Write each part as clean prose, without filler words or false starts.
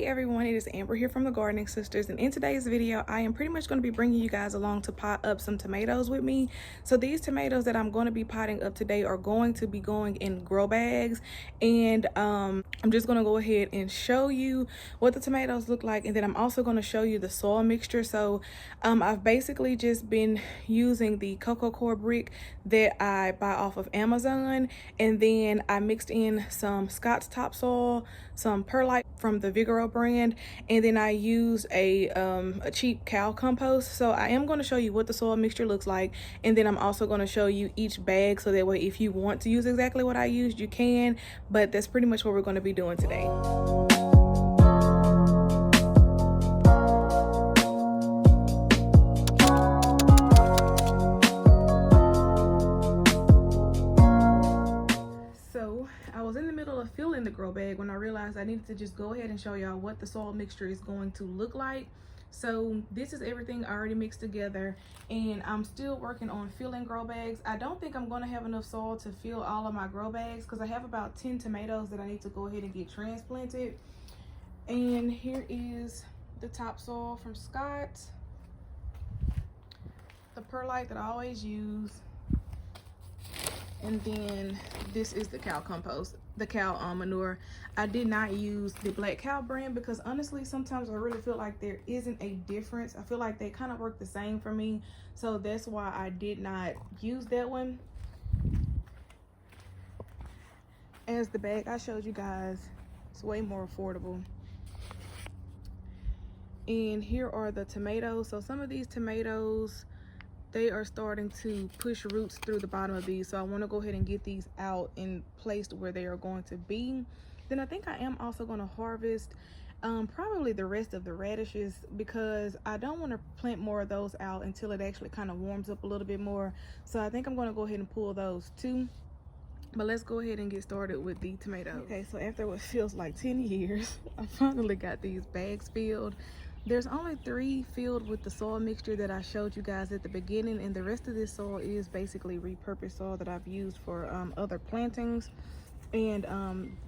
Hey everyone, it is Amber here from the Gardening Sisters, and in today's video I am pretty much going to be bringing you guys along to pot up some tomatoes with me. So these tomatoes that I'm going to be potting up today are going to be going in grow bags, and I'm just going to go ahead and show you what the tomatoes look like, and then I'm also going to show you the soil mixture. So I've basically just been using the cocoa core brick that I buy off of Amazon, and then I mixed in some Scott's topsoil, some perlite from the Vigoro brand, and then I use a cheap cow compost. So I am going to show you what the soil mixture looks like, and then I'm also going to show you each bag, so that way if you want to use exactly what I used, you can. But that's pretty much what we're going to be doing today. I was in the middle of filling the grow bag when I realized I needed to just go ahead and show y'all what the soil mixture is going to look like. So this is everything already mixed together, and I'm still working on filling grow bags. I don't think I'm going to have enough soil to fill all of my grow bags because I have about 10 tomatoes that I need to go ahead and get transplanted. And here is the topsoil from Scott, the perlite that I always use, and then this is the cow compost, the cow manure. I did not use the black cow brand because honestly sometimes I really feel like there isn't a difference. I feel like they kind of work the same for me, so that's why I did not use that one. As the bag I showed you guys, it's way more affordable. And here are the tomatoes. So some of these tomatoes, they are starting to push roots through the bottom of these, so I want to go ahead and get these out and placed where they are going to be. Then I think I am also going to harvest probably the rest of the radishes, because I don't want to plant more of those out until it actually kind of warms up a little bit more. So I think I'm going to go ahead and pull those too. But let's go ahead and get started with the tomatoes. Okay, so after what feels like 10 years, I finally got these bags filled. There's only 3 filled with the soil mixture that I showed you guys at the beginning, and the rest of this soil is basically repurposed soil that I've used for other plantings. And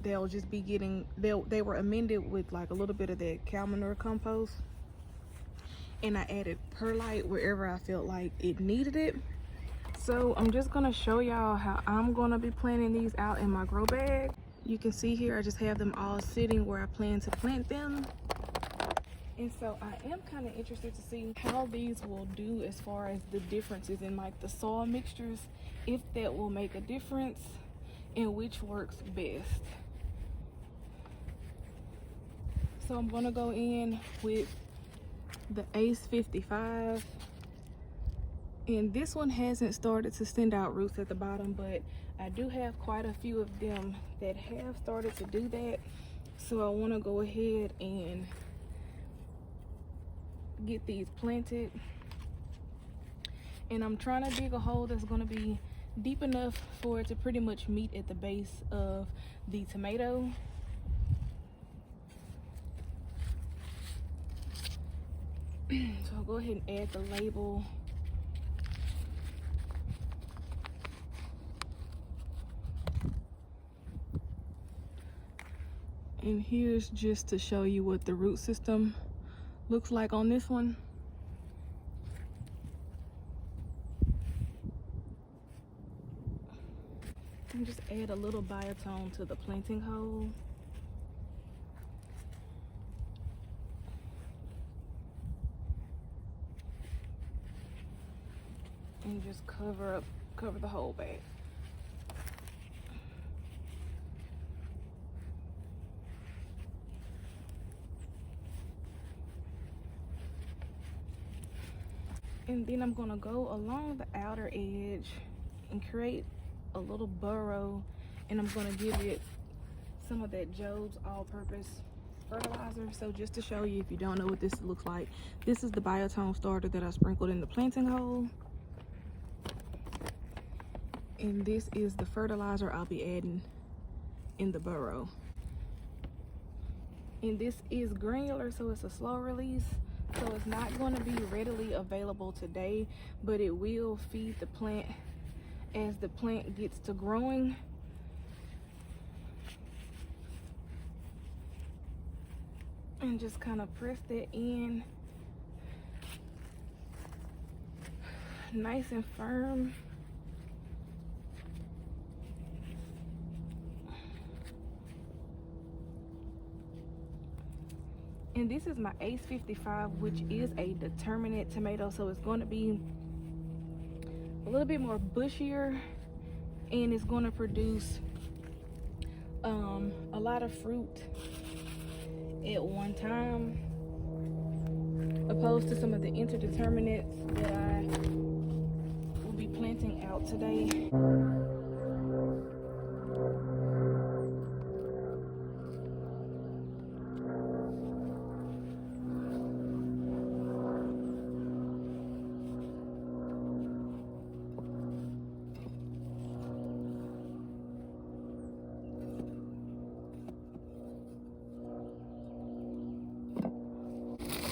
they'll just be getting, they were amended with like a little bit of that cow manure compost, and I added perlite wherever I felt like it needed it. So I'm just gonna show y'all how I'm gonna be planting these out in my grow bag. You can see here I just have them all sitting where I plan to plant them. And so I am kind of interested to see how these will do as far as the differences in like the soil mixtures, if that will make a difference and which works best. So I'm gonna go in with the Ace 55, and this one hasn't started to send out roots at the bottom, but I do have quite a few of them that have started to do that. So I want to go ahead and get these planted, and I'm trying to dig a hole that's going to be deep enough for it to pretty much meet at the base of the tomato. So I'll go ahead and add the label. And here's just to show you what the root system looks like on this one. And just add a little biotone to the planting hole. And just cover the whole bag. And then I'm gonna go along the outer edge and create a little burrow, and I'm gonna give it some of that Jobe's all-purpose fertilizer. So just to show you, if you don't know what this looks like, this is the biotone starter that I sprinkled in the planting hole, and this is the fertilizer I'll be adding in the burrow. And this is granular, so it's a slow release. So it's not going to be readily available today, but it will feed the plant as the plant gets to growing. and just kind of press that in nice and firm. And this is my Ace 55, which is a determinate tomato, so it's going to be a little bit more bushier, and it's going to produce a lot of fruit at one time, opposed to some of the interdeterminates that I will be planting out today.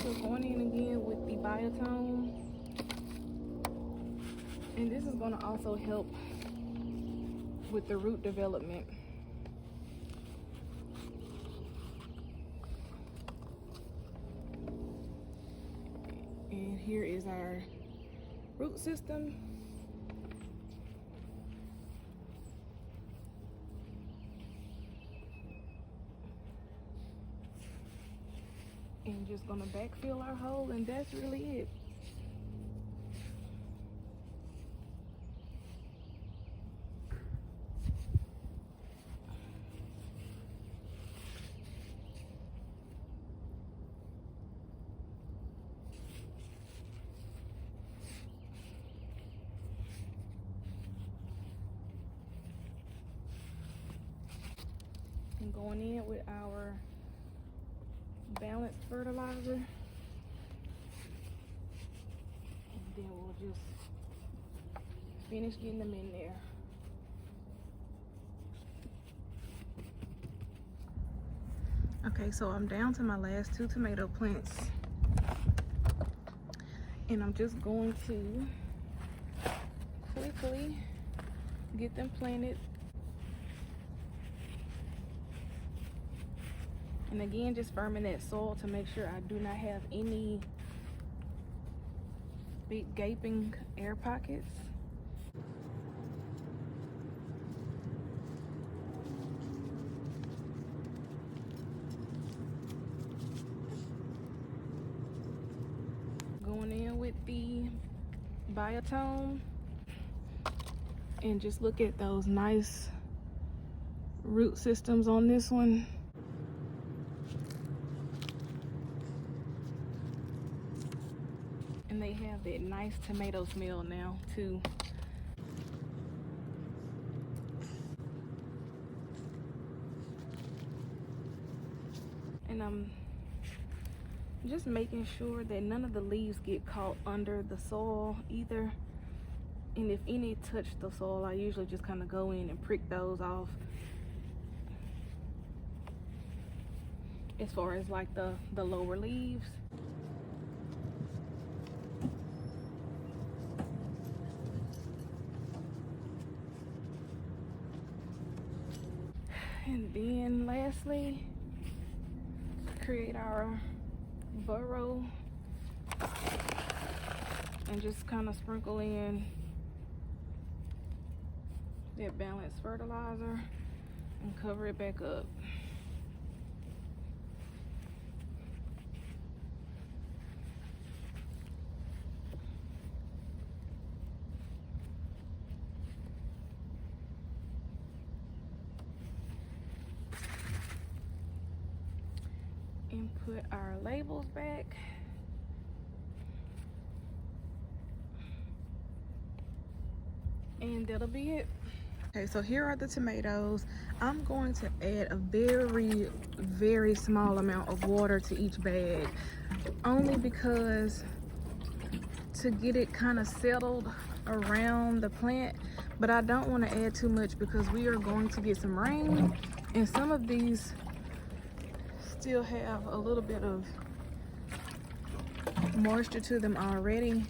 So going in again with the biotone, and this is going to also help with the root development. And here is our root system. And just gonna backfill our hole, and that's really it. And going in with our balanced fertilizer, and then we'll just finish getting them in there. Okay, so I'm down to my last 2 tomato plants, and I'm just going to quickly get them planted. And again, just firming that soil to make sure I do not have any big gaping air pockets. Going in with the biotone, and just look at those nice root systems on this one. And they have that nice tomato smell now too. And I'm just making sure that none of the leaves get caught under the soil either. And if any touch the soil, I usually just kind of go in and prick those off. As far as like the lower leaves. And then lastly, create our burrow and just kind of sprinkle in that balanced fertilizer and cover it back up. And put our labels back. And that'll be it. Okay, so here are the tomatoes. I'm going to add a very, very small amount of water to each bag, only because to get it kind of settled around the plant, but I don't want to add too much because we are going to get some rain, and some of these still have a little bit of moisture to them already.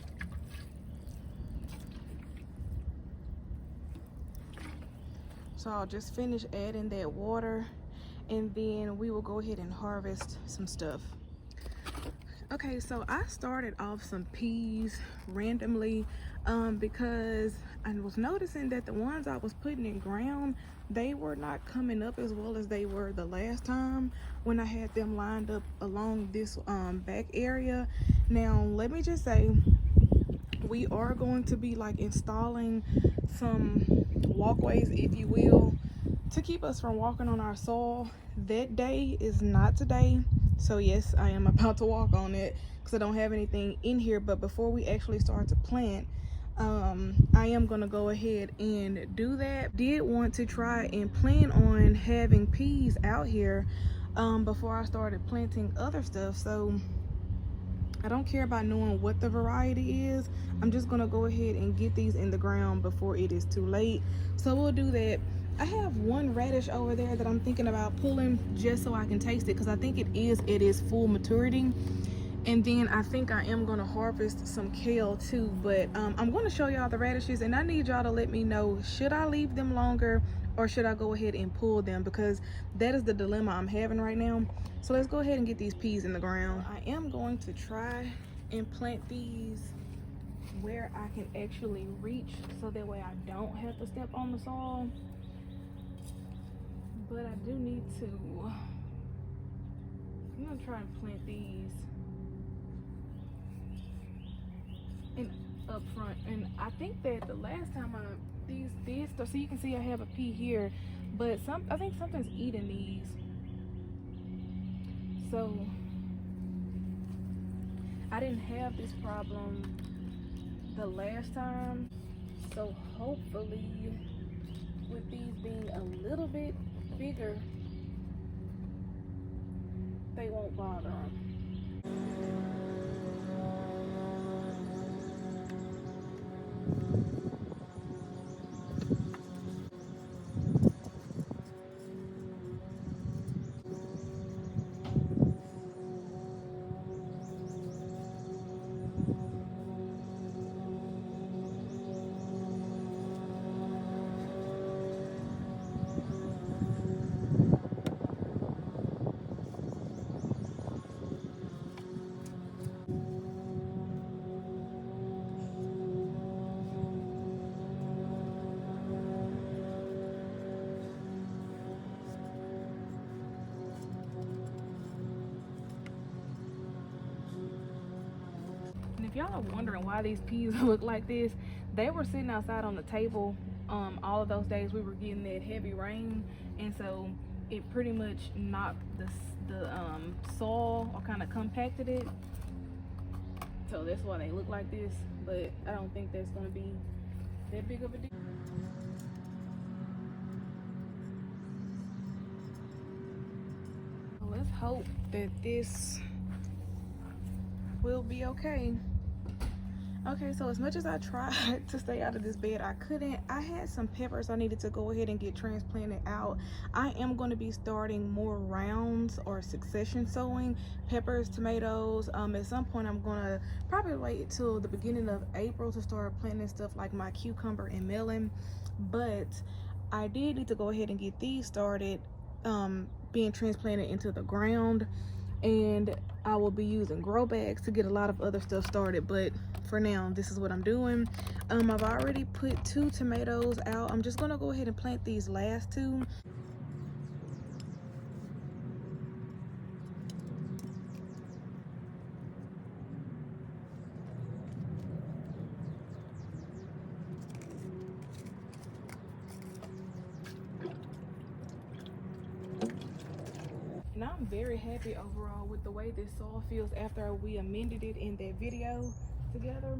So I'll just finish adding that water, and then we will go ahead and harvest some stuff. Okay, so I started off some peas randomly because I was noticing that the ones I was putting in ground, they were not coming up as well as they were the last time when I had them lined up along this back area. Now let me just say, we are going to be like installing some walkways, if you will, to keep us from walking on our soil. That day is not today, so yes, I am about to walk on it because I don't have anything in here. But before we actually start to plant, I am gonna go ahead and do that. Did want to try and plan on having peas out here before I started planting other stuff, so I don't care about knowing what the variety is. I'm just gonna go ahead and get these in the ground before it is too late. So we'll do that. I have one radish over there that I'm thinking about pulling just so I can taste it, because I think it is full maturity. And then I think I am gonna harvest some kale too, but I'm gonna show y'all the radishes, and I need y'all to let me know, should I leave them longer or should I go ahead and pull them, because that is the dilemma I'm having right now. So let's go ahead and get these peas in the ground. I am going to try and plant these where I can actually reach, so that way I don't have to step on the soil. But I do need to, I'm gonna try and plant these in up front. And I think that the last time these did, so you can see I have a pea here, but I think something's eating these. So I didn't have this problem the last time, so hopefully with these being a little bit bigger, they won't bother them. And if y'all are wondering why these peas look like this, they were sitting outside on the table all of those days we were getting that heavy rain, and so it pretty much knocked the soil, or kind of compacted it. So that's why they look like this, but I don't think that's going to be that big of a deal. Let's hope that this will be okay. Okay, so as much as I tried to stay out of this bed, I couldn't. I had some peppers I needed to go ahead and get transplanted out. I am going to be starting more rounds or succession sowing peppers, tomatoes. At some point I'm going to probably wait till the beginning of April to start planting stuff like my cucumber and melon. But I did need to go ahead and get these started being transplanted into the ground, and I will be using grow bags to get a lot of other stuff started. But for now, this is what I'm doing. I've already put 2 tomatoes out. I'm just gonna go ahead and plant these last 2. And I'm very happy overall with the way this soil feels after we amended it in that video together.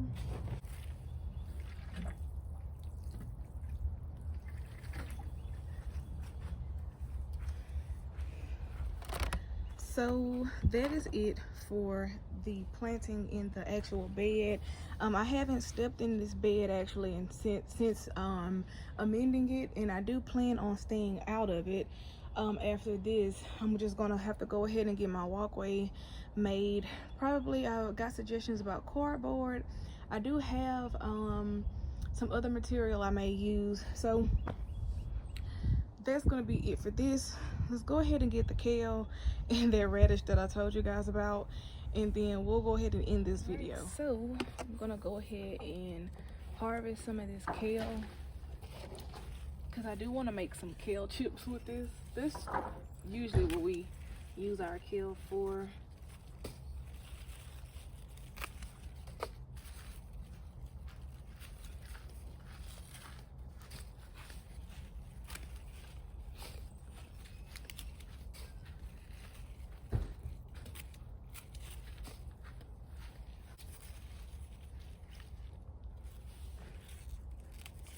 So that is it for the planting in the actual bed. I haven't stepped in this bed actually since amending it, and I do plan on staying out of it. After this, I'm just gonna have to go ahead and get my walkway made. Probably I got suggestions about cardboard. I do have some other material I may use. So that's gonna be it for this. let's go ahead and get the kale and that radish that I told you guys about, and then we'll go ahead and end this video. So I'm gonna go ahead and harvest some of this kale because I do want to make some kale chips with this. This usually what we use our kale for.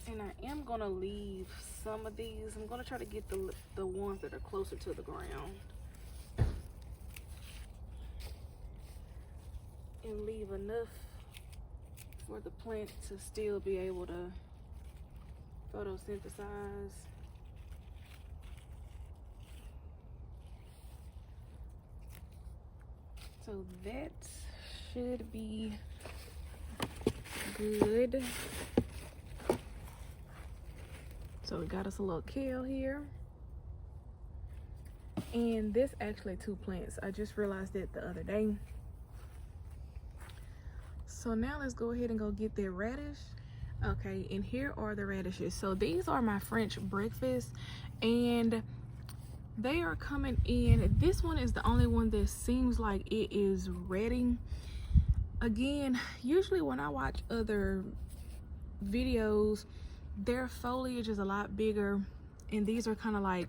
And I am gonna leave some of these. I'm gonna try to get the ones that are closer to the ground and leave enough for the plant to still be able to photosynthesize. So that should be good. So we got us a little kale here. And this actually 2 plants. I just realized that the other day. So now let's go ahead and go get that radish. Okay, and here are the radishes. So these are my French breakfast, and they are coming in. This one is the only one that seems like it is ready. Again, usually when I watch other videos, their foliage is a lot bigger, and these are kind of like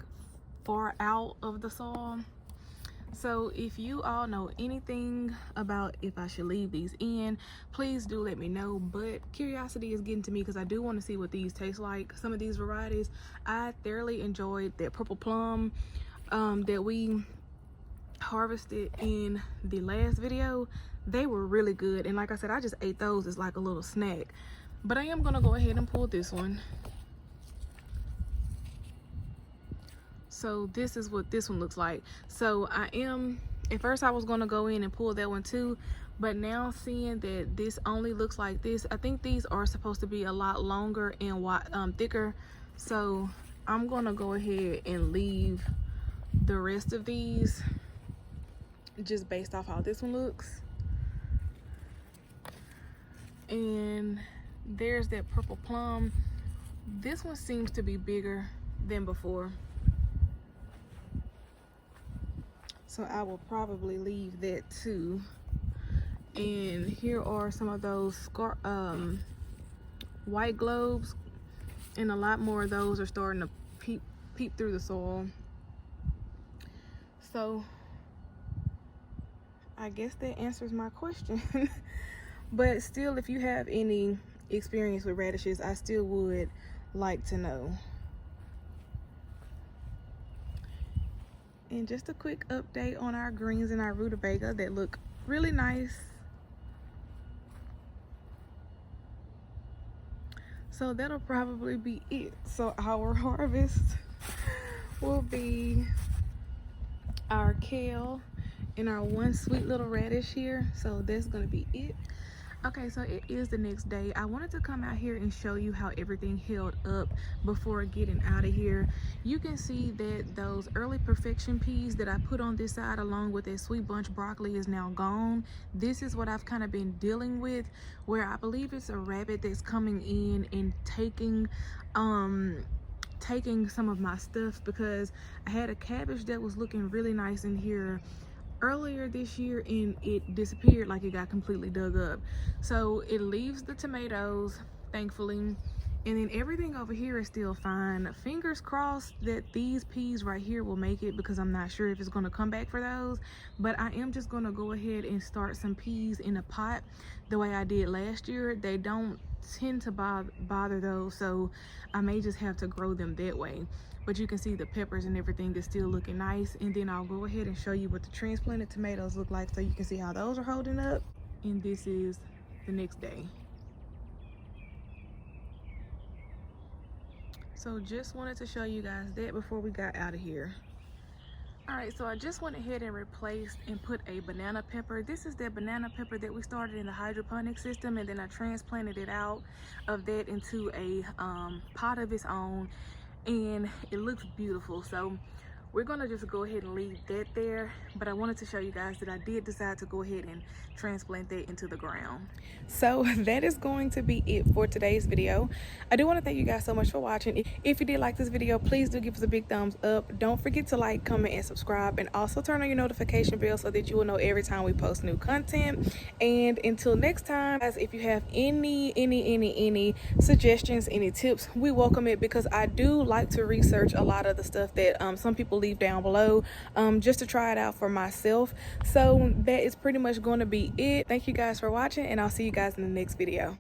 far out of the soil. So if you all know anything about if I should leave these in, please do let me know. But curiosity is getting to me because I do want to see what these taste like. Some of these varieties, I thoroughly enjoyed that purple plum that we harvested in the last video. They were really good, and like I said, I just ate those as like a little snack. But I am gonna go ahead and pull this one. So this is what this one looks like. So at first I was gonna go in and pull that one too, but now seeing that this only looks like this, I think these are supposed to be a lot longer and thicker. So I'm gonna go ahead and leave the rest of these just based off how this one looks. And there's that purple plum. This one seems to be bigger than before, so I will probably leave that too. And here are some of those white globes, and a lot more of those are starting to peep through the soil. So I guess that answers my question. But still, if you have any experience with radishes, I still would like to know. And just a quick update on our greens and our rutabaga that look really nice. So that'll probably be it. So our harvest will be our kale and our one sweet little radish here. So that's gonna be it. Okay, so it is the next day. I wanted to come out here and show you how everything held up before getting out of here. You can see that those early perfection peas that I put on this side along with that sweet bunch broccoli is now gone. This is what I've kind of been dealing with, where I believe it's a rabbit that's coming in and taking some of my stuff, because I had a cabbage that was looking really nice in here earlier this year and it disappeared, like it got completely dug up. So it leaves the tomatoes, thankfully, and then everything over here is still fine. Fingers crossed that these peas right here will make it, because I'm not sure if it's going to come back for those. But I am just going to go ahead and start some peas in a pot the way I did last year. They don't tend to bother those, so I may just have to grow them that way. But you can see the peppers and everything is still looking nice. And then I'll go ahead and show you what the transplanted tomatoes look like, so you can see how those are holding up. And this is the next day. So just wanted to show you guys that before we got out of here. Alright, so I just went ahead and replaced and put a banana pepper. This is that banana pepper that we started in the hydroponic system, and then I transplanted it out of that into a pot of its own, and it looks beautiful. So we're gonna just go ahead and leave that there. But I wanted to show you guys that I did decide to go ahead and transplant that into the ground. So that is going to be it for today's video. I do want to thank you guys so much for watching. If you did like this video, please do give us a big thumbs up. Don't forget to like, comment, and subscribe, and also turn on your notification bell so that you will know every time we post new content. And until next time, guys, if you have any suggestions, any tips, we welcome it, because I do like to research a lot of the stuff that some people leave down below, just to try it out for myself. So that is pretty much going to be it. Thank you guys for watching, and I'll see you guys in the next video.